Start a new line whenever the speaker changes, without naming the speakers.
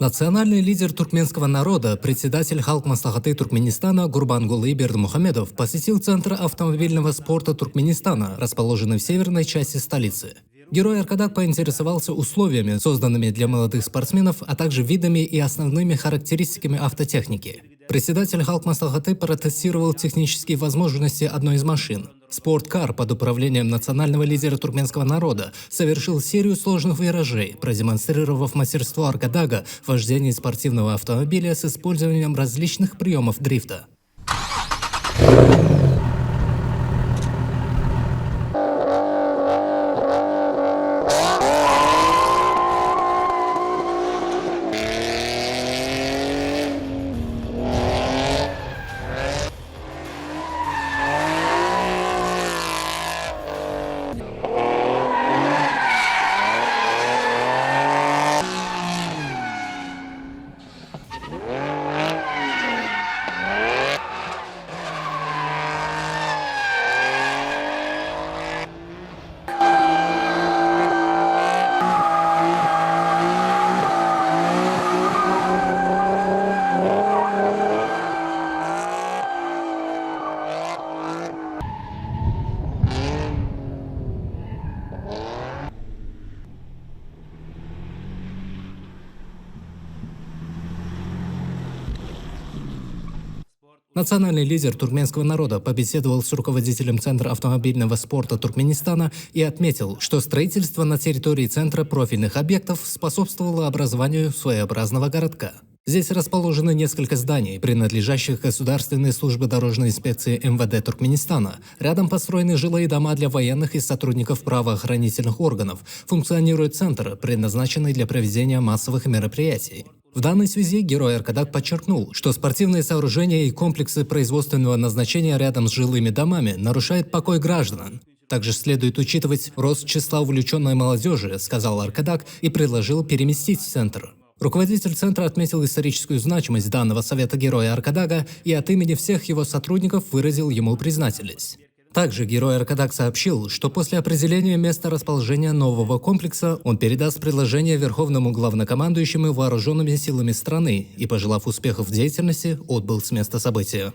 Национальный лидер туркменского народа, председатель Халк Маслахаты Туркменистана Гурбангулы Бердмухамедов посетил Центр автомобильного спорта Туркменистана, расположенный в северной части столицы. Герой Аркадак поинтересовался условиями, созданными для молодых спортсменов, а также видами и основными характеристиками автотехники. Председатель Халк Маслахаты протестировал технические возможности одной из машин. Спорткар под управлением национального лидера туркменского народа совершил серию сложных виражей, продемонстрировав мастерство Аркадага в вождении спортивного автомобиля с использованием различных приемов дрифта. Национальный лидер туркменского народа побеседовал с руководителем Центра автомобильного спорта Туркменистана и отметил, что строительство на территории центра профильных объектов способствовало образованию своеобразного городка. Здесь расположены несколько зданий, принадлежащих Государственной службе дорожной инспекции МВД Туркменистана. Рядом построены жилые дома для военных и сотрудников правоохранительных органов. Функционирует центр, предназначенный для проведения массовых мероприятий. В данной связи герой Аркадак подчеркнул, что спортивные сооружения и комплексы производственного назначения рядом с жилыми домами нарушают покой граждан. Также следует учитывать рост числа увлеченной молодежи, сказал Аркадак и предложил переместить центр. Руководитель центра отметил историческую значимость данного совета героя Аркадага и от имени всех его сотрудников выразил ему признательность. Также герой Аркадак сообщил, что после определения места расположения нового комплекса он передаст предложение Верховному главнокомандующему вооруженными силами страны и, пожелав успехов в деятельности, отбыл с места события.